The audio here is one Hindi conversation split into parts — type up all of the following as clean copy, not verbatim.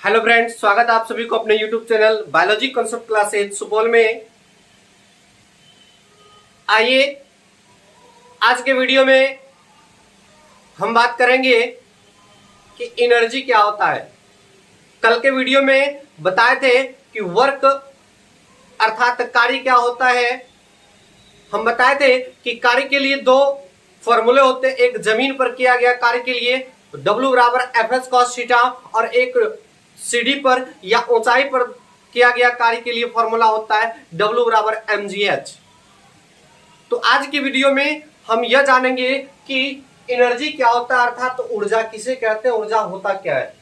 हेलो फ्रेंड्स, स्वागत है आप सभी को अपने YouTube channel biology concept classes Supaul में। आइए आज के वीडियो में हम बात करेंगे कि एनर्जी क्या होता है। कल के वीडियो में बताए थे कि वर्क अर्थात कार्य क्या होता है। हम बताए थे कि कार्य के लिए दो फॉर्मूले होते हैं, एक जमीन पर किया गया कार्य के लिए W बराबर एफ एस कॉस थीटा और एक सीडी पर या ऊंचाई पर किया गया कार्य के लिए फॉर्मूला होता है W बराबर mgh। तो आज की वीडियो में हम यह जानेंगे कि एनर्जी क्या होता है अर्थात तो ऊर्जा किसे कहते हैं, ऊर्जा होता क्या है।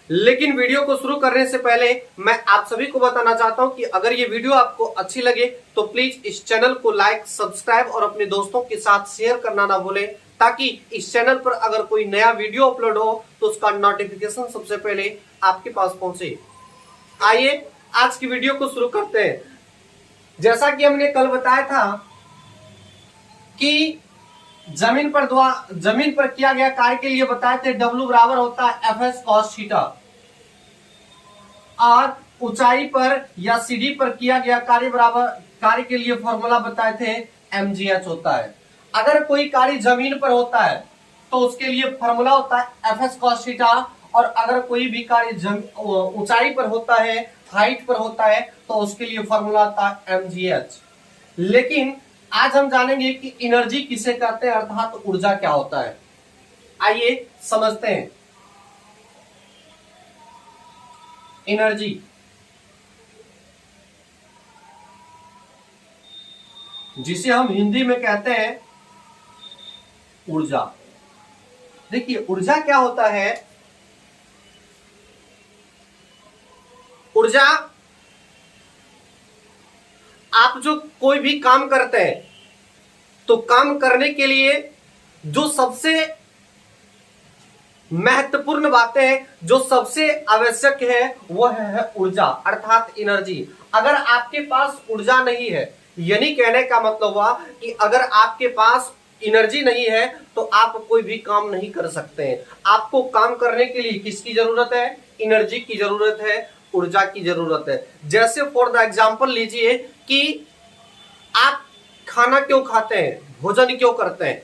लेकिन वीडियो को शुरू करने से पहले मैं आप सभी को बताना चाहता हूं कि अगर ये वीडियो आपको अच्छी लगे तो प्लीज इस चैनल को लाइक, सब्सक्राइब और अपने दोस्तों के साथ शेयर करना ना भूलें, ताकि इस चैनल पर अगर कोई नया वीडियो अपलोड हो तो उसका नोटिफिकेशन सबसे पहले आपके पास पहुंचे। आइए आज की वीडियो को शुरू करते हैं। जैसा कि हमने कल बताया था कि जमीन पर किया गया कार्य के लिए बताए थे W बराबर होता है एफ एस कॉस थीटा और ऊंचाई पर या सीडी पर किया गया कार्य के लिए फॉर्मूला बताए थे mgh होता है। अगर कोई कार्य जमीन पर होता है तो उसके लिए फॉर्मूला होता है एफ एस कॉस थीटा, और अगर कोई भी कार्य ऊंचाई पर होता है, हाइट पर होता है, तो उसके लिए फॉर्मूला होता है mgh। लेकिन आज हम जानेंगे कि एनर्जी किसे कहते हैं अर्थात तो ऊर्जा क्या होता है। आइए समझते हैं। एनर्जी जिसे हम हिंदी में कहते हैं ऊर्जा। देखिए ऊर्जा क्या होता है। ऊर्जा आप जो कोई भी काम करते हैं तो काम करने के लिए जो सबसे महत्वपूर्ण बातें हैं, जो सबसे आवश्यक है, वह है ऊर्जा अर्थात एनर्जी। अगर आपके पास ऊर्जा नहीं है, यानी कहने का मतलब हुआ कि अगर आपके पास एनर्जी नहीं है तो आप कोई भी काम नहीं कर सकते हैं। आपको काम करने के लिए किसकी जरूरत है? एनर्जी की जरूरत है, ऊर्जा की जरूरत है। जैसे फॉर द एग्जांपल लीजिए कि आप खाना क्यों खाते हैं, भोजन क्यों करते हैं।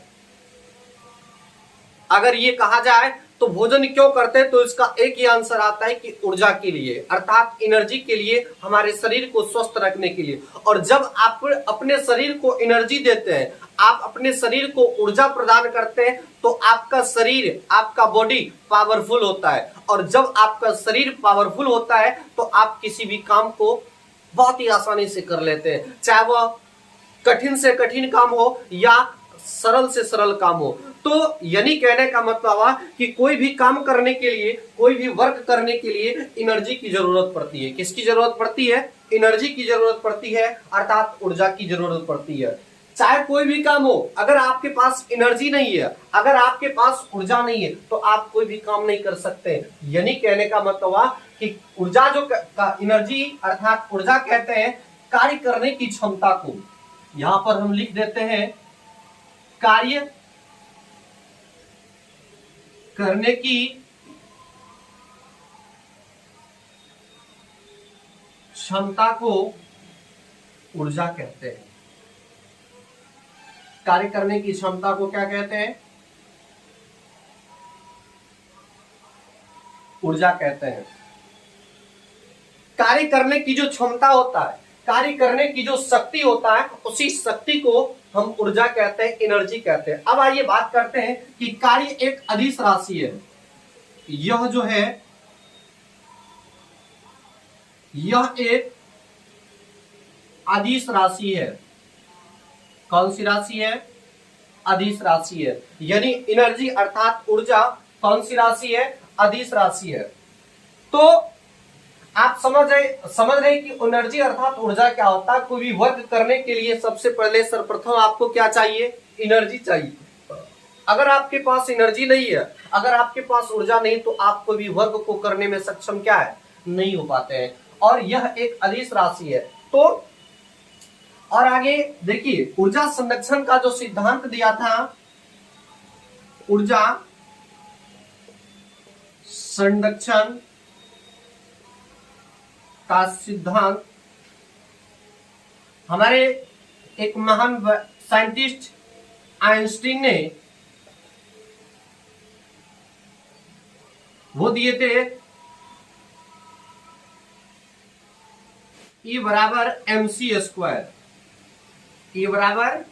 अगर ये कहा जाए तो भोजन क्यों करते हैं तो इसका एक ही आंसर आता है कि ऊर्जा के लिए अर्थात एनर्जी के लिए, हमारे शरीर को स्वस्थ रखने के लिए। और जब आप अपने शरीर को एनर्जी देते हैं, आप अपने शरीर को ऊर्जा प्रदान करते हैं, तो आपका शरीर, आपका बॉडी पावरफुल होता है। और जब आपका शरीर पावरफुल होता है तो आप किसी भी काम को बहुत ही आसानी से कर लेते हैं, चाहे वह कठिन से कठिन काम हो या सरल से सरल काम हो। तो यानी कहने का मतलब हुआ कि कोई भी काम करने के लिए, कोई भी वर्क करने के लिए एनर्जी की जरूरत पड़ती है। किसकी जरूरत पड़ती है? एनर्जी की जरूरत पड़ती है अर्थात ऊर्जा की जरूरत पड़ती है। चाहे कोई भी काम हो, अगर आपके पास एनर्जी नहीं है, अगर आपके पास ऊर्जा नहीं है, तो आप कोई भी काम नहीं कर सकते। यानी कहने का मतलब हुआ कि ऊर्जा जो एनर्जी अर्थात ऊर्जा कहते हैं कार्य करने की क्षमता को। यहां पर हम लिख देते हैं कार्य करने की क्षमता को ऊर्जा कहते हैं। कार्य करने की क्षमता को क्या कहते हैं? ऊर्जा कहते हैं। कार्य करने की जो क्षमता होता है, कार्य करने की जो शक्ति होता है, उसी शक्ति को हम ऊर्जा कहते हैं, एनर्जी कहते हैं। अब आइए बात करते हैं कि कार्य एक अदिश राशि है। यह जो है, यह एक अदिश राशि है। कौन सी राशि है? अदिश राशि है। यानी एनर्जी अर्थात ऊर्जा कौन सी राशि है? अदिश राशि है। तो आप समझ रहे कि एनर्जी अर्थात ऊर्जा क्या होता है। कोई भी वर्क करने के लिए सबसे पहले सर्वप्रथम आपको क्या चाहिए? एनर्जी चाहिए। अगर आपके पास एनर्जी नहीं है, अगर आपके पास ऊर्जा नहीं, तो आप कोई भी वर्क को करने में सक्षम क्या है? नहीं हो पाते हैं। और यह एक अदिश राशि है। तो और आगे देखिए, ऊर्जा संरक्षण का जो सिद्धांत दिया था, ऊर्जा संरक्षण का सिद्धांत हमारे एक महान साइंटिस्ट आइंस्टीन ने वो दिए थे E बराबर mc²। E बराबर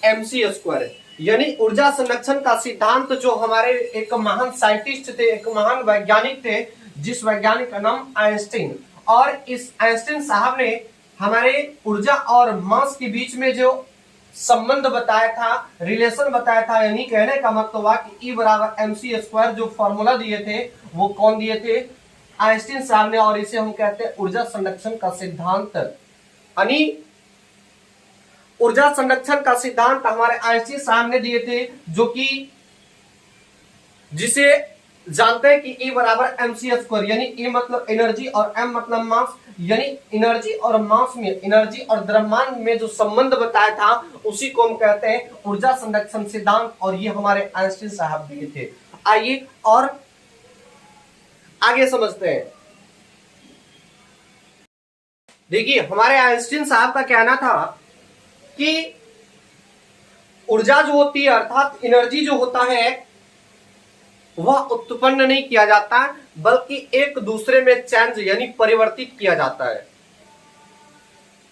mc², यानी ऊर्जा संरक्षण का सिद्धांत जो हमारे एक महान साइंटिस्ट थे, एक महान वैज्ञानिक थे, जिस वैज्ञानिक का नाम आइंस्टीन। और इस आइंस्टीन साहब ने हमारे ऊर्जा और मास के बीच में जो संबंध बताया था, रिलेशन बताया था, यानी कहने का मतलब हुआ कि E बराबर mc² जो फॉर्मूला दिए थे वो कौन दिए थे? आइंस्टीन साहब ने। और इसे हम कहते हैं ऊर्जा संरक्षण का सिद्धांत। यानी ऊर्जा संरक्षण का सिद्धांत हमारे आइंस्टीन साहब ने दिए थे, जो कि जिसे जानते हैं कि E बराबर mc², यानी E मतलब एनर्जी और m मतलब मास, यानी एनर्जी और मास में, एनर्जी और द्रव्यमान में जो संबंध बताया था उसी को हम कहते हैं ऊर्जा संरक्षण सिद्धांत। और ये हमारे आइंस्टीन साहब दिए थे। आइए और आगे समझते हैं। देखिए, हमारे आइंस्टीन साहब का कहना था कि ऊर्जा जो होती है अर्थात एनर्जी जो होता है वह उत्पन्न नहीं किया जाता, बल्कि एक दूसरे में चेंज यानी परिवर्तित किया जाता है।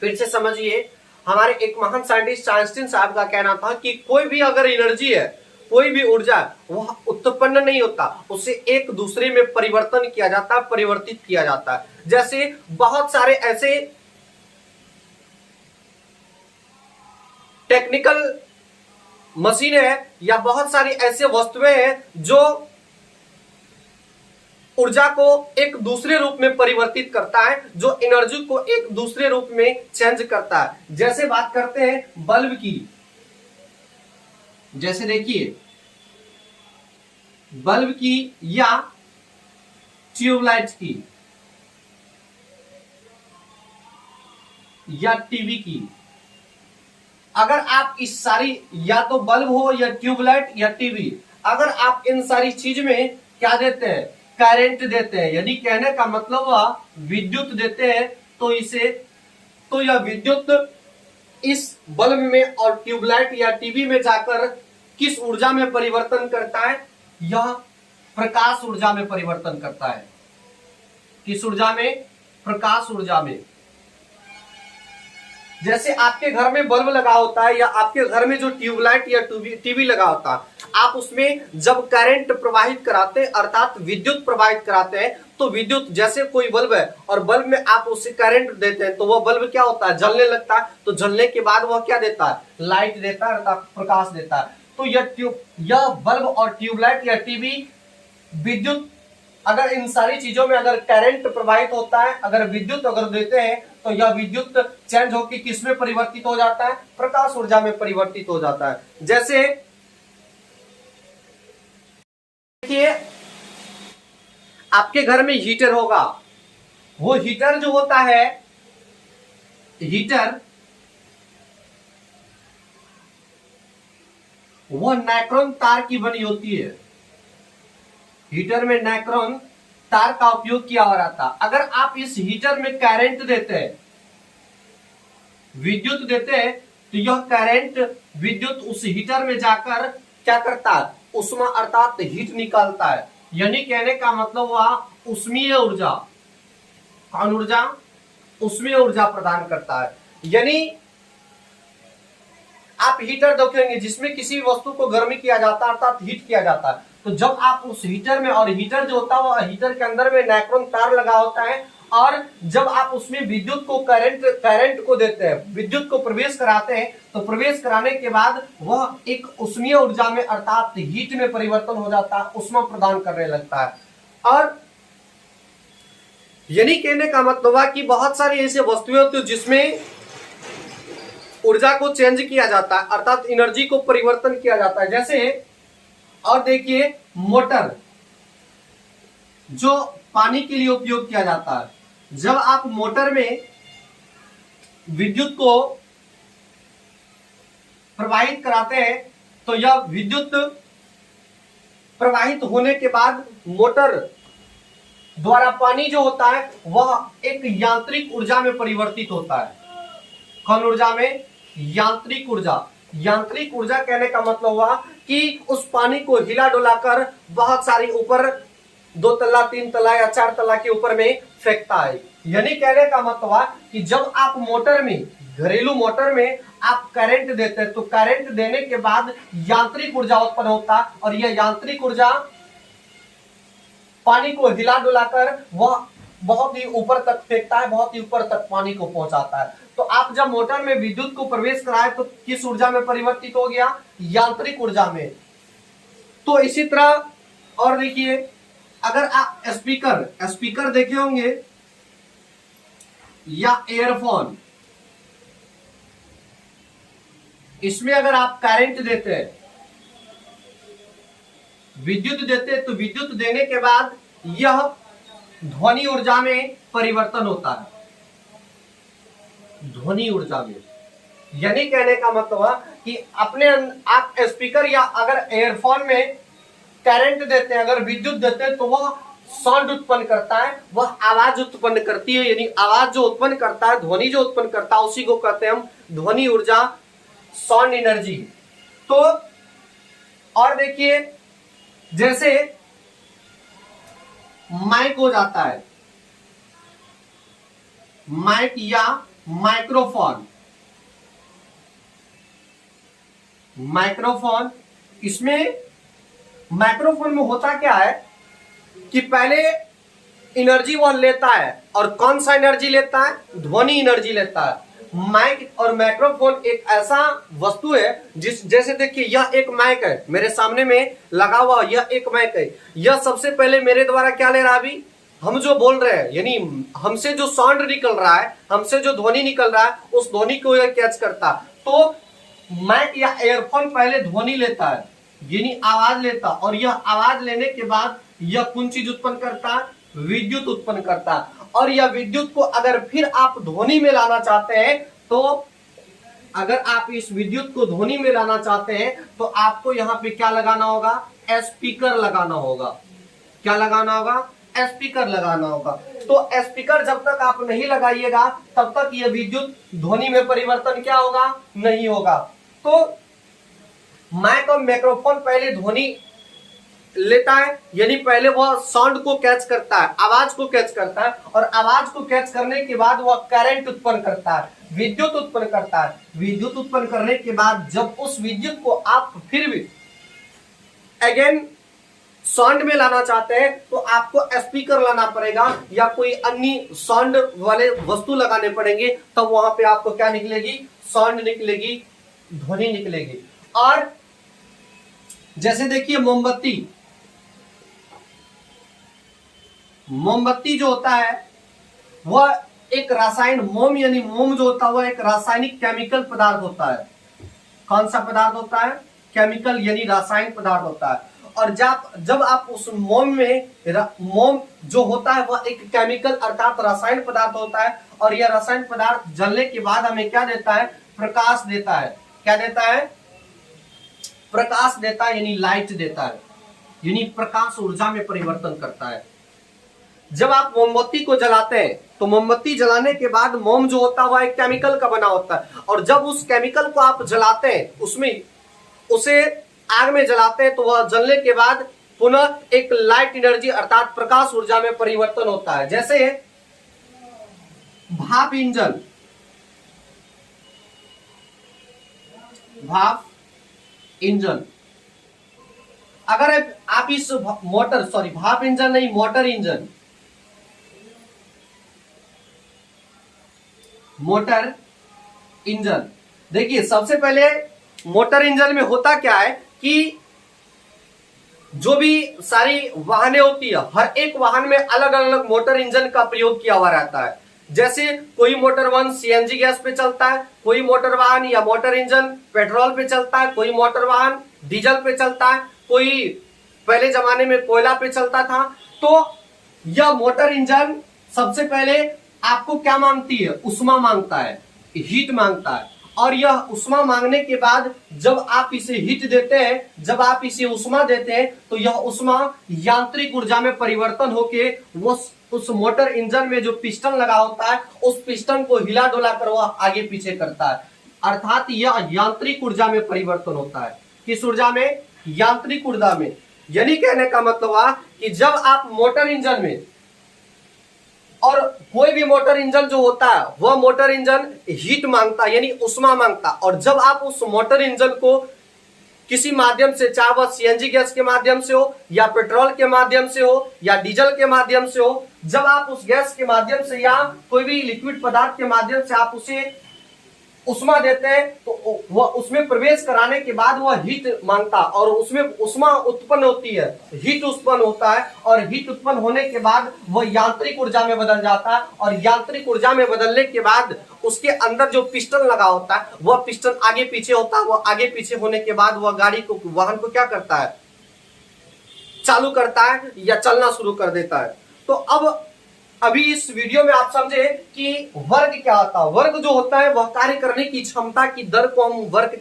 फिर से समझिए, हमारे एक महान साइंटिस्ट आइंस्टीन साहब का कहना था कि कोई भी अगर एनर्जी है, कोई भी ऊर्जा, वह उत्पन्न नहीं होता, उसे एक दूसरे में परिवर्तन किया जाता है, परिवर्तित किया जाता है। जैसे बहुत सारे ऐसे टेक्निकल मशीन है या बहुत सारी ऐसे वस्तुएं हैं जो ऊर्जा को एक दूसरे रूप में परिवर्तित करता है, जो एनर्जी को एक दूसरे रूप में चेंज करता है। जैसे बात करते हैं बल्ब की, जैसे देखिए बल्ब की या ट्यूबलाइट की या टीवी की। अगर आप इस सारी, या तो बल्ब हो या ट्यूबलाइट या टीवी, अगर आप इन सारी चीज में क्या देते हैं? करंट देते हैं, यानी कहने का मतलब वह विद्युत देते हैं, तो यह विद्युत इस बल्ब में और ट्यूबलाइट या टीवी में जाकर किस ऊर्जा में परिवर्तन करता है? यह प्रकाश ऊर्जा में परिवर्तन करता है। किस ऊर्जा में? प्रकाश ऊर्जा में। जैसे आपके घर में बल्ब लगा होता है या आपके घर में जो ट्यूबलाइट या टीवी लगा होता है, आप उसमें जब करंट प्रवाहित कराते हैं अर्थात विद्युत प्रवाहित कराते हैं, तो विद्युत, जैसे कोई बल्ब है और बल्ब में आप उसे करंट देते हैं तो वह बल्ब क्या होता है? जलने लगता है। तो जलने के बाद वह क्या देता है? लाइट देता है अर्थात प्रकाश देता है। तो यह बल्ब और ट्यूबलाइट या टीवी विद्युत, अगर इन सारी चीजों में अगर करंट प्रवाहित होता है, अगर विद्युत अगर देते हैं, तो यह विद्युत चेंज होकर किस में परिवर्तित हो जाता है? प्रकाश ऊर्जा में परिवर्तित हो जाता है। जैसे देखिए, आपके घर में हीटर होगा, वो हीटर जो होता है, हीटर वह नाइक्रोन तार की बनी होती है। हीटर में नाइक्रोन तार का उपयोग किया हो रहा था। अगर आप इस हीटर में करंट देते हैं, विद्युत देते हैं, तो यह करंट विद्युत उस हीटर में जाकर क्या करता है? उष्मा अर्थात हीट निकालता है। यानी कहने का मतलब हुआ उष्मीय ऊर्जा। कौन ऊर्जा? उष्मीय ऊर्जा प्रदान करता है। यानी आप हीटर देखेंगे जिसमें किसी वस्तु को गर्मी किया जाता है अर्थात हीट किया जाता है, तो जब आप उस हीटर में, और हीटर जो होता है वह हीटर के अंदर में नाइक्रोन तार लगा होता है, और जब आप उसमें विद्युत को करंट को देते हैं, विद्युत को प्रवेश कराते हैं, तो प्रवेश कराने के बाद वह एक उष्मीय ऊर्जा में अर्थात हीट में परिवर्तन हो जाता है, उष्मा प्रदान करने लगता है। और यानी कहने का मतलब है कि बहुत सारी ऐसी वस्तुएं होती है जिसमें ऊर्जा को चेंज किया जाता है अर्थात एनर्जी को परिवर्तन किया जाता है। जैसे और देखिए, मोटर जो पानी के लिए उपयोग किया जाता है, जब आप मोटर में विद्युत को प्रवाहित कराते हैं, तो यह विद्युत प्रवाहित होने के बाद मोटर द्वारा पानी जो होता है वह एक यांत्रिक ऊर्जा में परिवर्तित होता है। कौन ऊर्जा में? यांत्रिक ऊर्जा। यांत्रिक ऊर्जा कहने का मतलब हुआ कि उस पानी को हिला डुलाकर बहुत सारी ऊपर 2 तल्ला 3 तल्ला या 4 तल्ला के ऊपर में फेंकता है। यानी कहने का मतलब हुआ कि जब आप मोटर में, घरेलू मोटर में आप करंट देते हैं तो करंट देने के बाद यांत्रिक ऊर्जा उत्पन्न होता है और यह यांत्रिक ऊर्जा पानी को हिला डुलाकर वह बहुत ही ऊपर तक फेंकता है, बहुत ही ऊपर तक पानी को पहुंचाता है। तो आप जब मोटर में विद्युत को प्रवेश कराए तो किस ऊर्जा में परिवर्तित हो गया? यांत्रिक ऊर्जा में। तो इसी तरह और देखिए, अगर आप स्पीकर देखे होंगे या एयरफोन, इसमें अगर आप करंट देते हैं, विद्युत देते हैं, तो विद्युत देने के बाद यह ध्वनि ऊर्जा में परिवर्तन होता है। ध्वनि ऊर्जा में, यानी कहने का मतलब हुआ कि अपने आप स्पीकर या अगर एयरफोन में करंट देते हैं, अगर विद्युत देते हैं, तो वह साउंड उत्पन्न करता है, वह आवाज उत्पन्न करती है। यानी आवाज जो उत्पन्न करता है, ध्वनि जो उत्पन्न करता है, उसी को कहते हैं हम ध्वनि ऊर्जा, साउंड एनर्जी। तो और देखिए, जैसे माइक हो जाता है, माइक या माइक्रोफोन, माइक्रोफोन, इसमें माइक्रोफोन में होता क्या है कि पहले एनर्जी वह लेता है, और कौन सा एनर्जी लेता है? ध्वनि एनर्जी लेता है। माइक और माइक्रोफोन एक ऐसा वस्तु है जैसे देखिए, यह एक माइक है मेरे सामने में लगा हुआ, यह एक माइक है। यह सबसे पहले मेरे द्वारा क्या ले रहा है? अभी हम जो बोल रहे हैं, यानी हमसे जो साउंड निकल रहा है, हमसे जो ध्वनि निकल रहा है, उस ध्वनि को यह कैच करता। तो माइक या एयरफोन पहले ध्वनि लेता है, यानी आवाज लेता, और यह आवाज लेने के बाद यह कौन चीज उत्पन्न करता है? विद्युत उत्पन्न करता है। और यह विद्युत को अगर फिर आप ध्वनि में लाना चाहते हैं, तो अगर आप इस विद्युत को ध्वनि में लाना चाहते हैं तो आपको यहां पे क्या लगाना होगा? स्पीकर लगाना होगा। क्या लगाना होगा? स्पीकर लगाना होगा। तो स्पीकर जब तक आप नहीं लगाइएगा तब तक यह विद्युत ध्वनि में परिवर्तन क्या होगा? नहीं होगा। तो माइक और माइक्रोफोन पहले ध्वनि लेता है, यानी पहले वह साउंड को कैच करता है, आवाज को कैच करता है, और आवाज को कैच करने के बाद वह करंट उत्पन्न करता है, विद्युत उत्पन्न करता है। विद्युत उत्पन्न करने के बाद जब उस विद्युत को आप फिर भी अगेन साउंड में लाना चाहते हैं तो आपको स्पीकर लाना पड़ेगा या कोई अन्य साउंड वाले वस्तु लगाने पड़ेंगे, तब वहां पे आपको क्या निकलेगी? साउंड निकलेगी, ध्वनि निकलेगी। और जैसे देखिए, मोमबत्ती जो होता है वह एक रासायन, मोम यानी मोम जो होता है वह एक रासायनिक केमिकल पदार्थ होता है। कौन सा पदार्थ होता है? केमिकल यानी रासायन पदार्थ होता है। और जब आप उस मोम में, मोम जो होता है वह एक केमिकल अर्थात रासायन पदार्थ होता है, और यह रासायन पदार्थ जलने के बाद हमें क्या देता है? प्रकाश देता है। क्या देता है? प्रकाश देता है, यानी लाइट देता है, यानी प्रकाश ऊर्जा में परिवर्तन करता है। जब आप मोमबत्ती को जलाते हैं तो मोमबत्ती जलाने के बाद मोम जो होता है वह एक केमिकल का बना होता है, और जब उस केमिकल को आप जलाते हैं, उसे आग में जलाते हैं, तो वह जलने के बाद पुनः एक लाइट एनर्जी अर्थात प्रकाश ऊर्जा में परिवर्तन होता है। जैसे भाप इंजन, भाप इंजन, अगर आप इस मोटर, सॉरी भाप इंजन नहीं, मोटर इंजन, मोटर इंजन, देखिए सबसे पहले मोटर इंजन में होता क्या है कि जो भी सारी वाहनें होती है, हर एक वाहन में अलग अलग मोटर इंजन का प्रयोग किया हुआ रहता है। जैसे कोई मोटर वाहन सीएनजी गैस पे चलता है, कोई मोटर वाहन या मोटर इंजन पेट्रोल पे चलता है, कोई मोटर वाहन डीजल पे चलता है, कोई पहले जमाने में कोयला पे चलता था। तो यह मोटर इंजन सबसे पहले आपको क्या मांगती है? उष्मा मांगता है, हीट मांगता है। और यह उष्मा मांगने के बाद जब आप इसे हीट देते हैं, जब आप इसे उष्मा देते हैं, तो यह उष्मा यांत्रिक ऊर्जा में परिवर्तन होके वो उस मोटर इंजन में जो पिस्टन लगा होता है उस पिस्टन को हिला डुला कर वह आगे पीछे करता है। अर्थात यह यांत्रिक ऊर्जा में परिवर्तन होता है। किस ऊर्जा में? यांत्रिक ऊर्जा में। यानी कहने का मतलब हुआ कि जब आप मोटर इंजन में, और कोई भी मोटर इंजन जो होता है वह मोटर इंजन हीट मांगता है यानी उष्मा मांगता, और जब आप उस मोटर इंजन को किसी माध्यम से, चाहे वह सीएनजी गैस के माध्यम से हो या पेट्रोल के माध्यम से हो या डीजल के माध्यम से हो, जब आप उस गैस के माध्यम से या कोई भी लिक्विड पदार्थ के माध्यम से आप उसे उष्मा देते हैं तो वह उसमें प्रवेश कराने के बाद वह हीट मांगता और उसमें उष्मा उत्पन्न होती है, हीट उत्पन्न होता है, और हीट उत्पन्न होने के बाद वह यांत्रिक ऊर्जा में बदल जाता है, और यांत्रिक ऊर्जा में बदलने के बाद उसके अंदर जो पिस्टन लगा होता है वह पिस्टन आगे पीछे होता है। वह आगे पीछे होने के बाद वह गाड़ी को, वाहन को क्या करता है? चालू करता है या चलना शुरू कर देता है। तो अब अभी इस वीडियो में आप समझे कि वर्क क्या होता है। वर्क जो होता है वह कार्य करने की क्षमता की दर को हम वर्क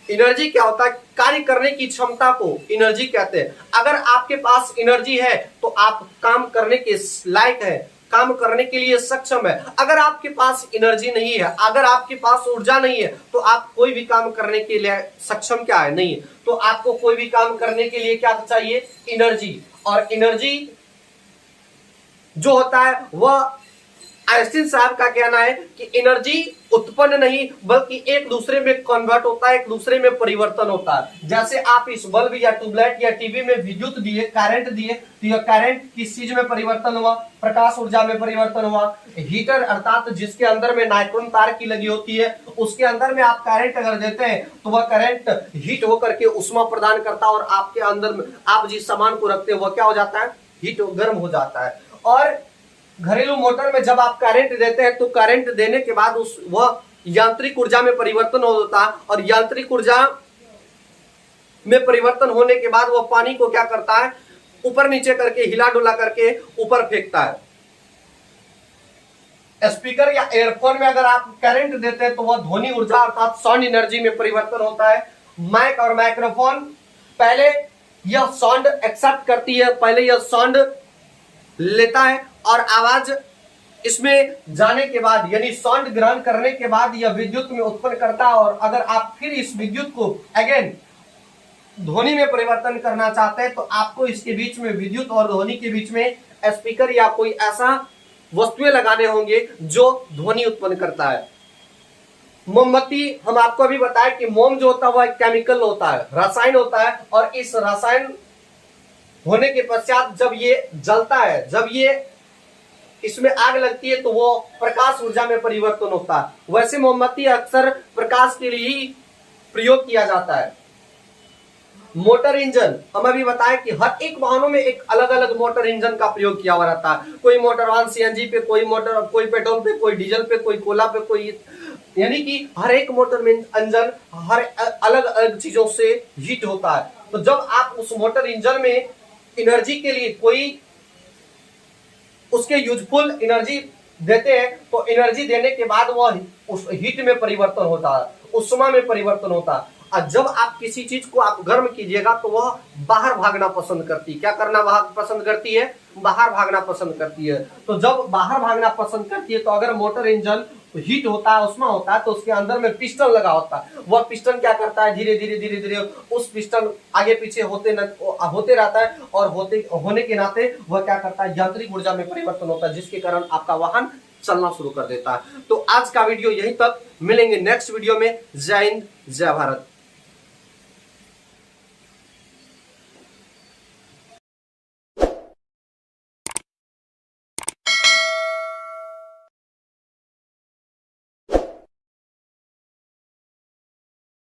एनर्जी क्या होता है? कार्य करने की क्षमता को एनर्जी कहते हैं। अगर आपके पास एनर्जी है तो आप काम करने के लायक है, काम करने के लिए सक्षम है। अगर आपके पास एनर्जी नहीं है, अगर आपके पास ऊर्जा नहीं है, तो आप कोई भी काम करने के लिए सक्षम क्या है? नहीं है। तो आपको कोई भी काम करने के लिए क्या चाहिए? एनर्जी। और एनर्जी जो होता है वह आइंस्टीन साहब का कहना है कि एनर्जी उत्पन्न नहीं बल्कि एक दूसरे में कन्वर्ट होता है, एक दूसरे में परिवर्तन होता है। जैसे आप इस बल्ब या ट्यूबलाइट या टीवी में विद्युत दिए, करंट दिए, तो यह करंट किस चीज में परिवर्तन हुआ? प्रकाश ऊर्जा में परिवर्तन हुआ। हीटर अर्थात जिसके अंदर में नाइट्रोन तार की लगी होती है, उसके अंदर में आप करंट अगर देते हैं तो वह करंट हीट होकर के उष्मा प्रदान करता है, और आपके अंदर में आप जिस सामान को रखते हैं वह क्या हो जाता है? हीट, गर्म हो जाता है। और घरेलू मोटर में जब आप करंट देते हैं तो करंट देने के बाद वह यांत्रिक ऊर्जा में परिवर्तन होता है, और यांत्रिक ऊर्जा में परिवर्तन होने के बाद वह पानी को क्या करता है? ऊपर नीचे करके, हिला डुला करके ऊपर फेंकता है। स्पीकर या एयरफोन में अगर आप करंट देते हैं तो वह ध्वनि ऊर्जा अर्थात साउंड एनर्जी में परिवर्तन होता है। माइक और माइक्रोफोन, पहले यह साउंड एक्सेप्ट करती है, पहले यह साउंड लेता है और आवाज इसमें जाने के बाद यानी साउंड ग्रहण करने के बाद यह विद्युत में उत्पन्न करता है। और अगर आप फिर इस विद्युत को अगेन ध्वनि में परिवर्तन करना चाहते हैं तो आपको इसके बीच में, विद्युत और ध्वनि के बीच में स्पीकर या कोई ऐसा वस्तुएं लगाने होंगे जो ध्वनि उत्पन्न करता है। मोमबत्ती, हम आपको अभी बताया कि मोम जो होता है वह केमिकल होता है, रसायन होता है, और इस रसायन होने के पश्चात जब ये जलता है, जब ये इसमें आग लगती है तो वो प्रकाश ऊर्जा में परिवर्तन होता है। वैसे मोमबत्ती अक्सर प्रकाश के लिए ही प्रयोग किया जाता है। मोटर इंजन, हम अभी बताएं कि हर एक वाहनों में एक अलग अलग मोटर इंजन का प्रयोग किया हुआ रहता है। कोई मोटर वाहन सीएनजी पे, कोई पेट्रोल पे, कोई डीजल पे, कोई कोयला पे, कोई, यानी कि हर एक मोटर इंजन हर अलग अलग चीजों से हीट होता है। तो जब आप उस मोटर इंजन में एनर्जी के लिए कोई उसके यूजफुल एनर्जी देते हैं तो एनर्जी देने के बाद वह उस हीट में परिवर्तन होता है, उष्मा में परिवर्तन होता है। और जब आप किसी चीज को आप गर्म कीजिएगा तो वह बाहर भागना पसंद करती है। क्या करना पसंद करती है? बाहर भागना पसंद करती है। तो जब बाहर भागना पसंद करती है तो अगर मोटर इंजन हीट होता है, उष्मा होता है, तो उसके अंदर में पिस्टन लगा होता है। वह पिस्टन क्या करता है? धीरे धीरे उस पिस्टन आगे पीछे होते रहता है, और होने के नाते वह क्या करता है? यांत्रिक ऊर्जा में परिवर्तन होता है, जिसके कारण आपका वाहन चलना शुरू कर देता है। तो आज का वीडियो यहीं तक, मिलेंगे नेक्स्ट वीडियो में। जय हिंद, जय भारत।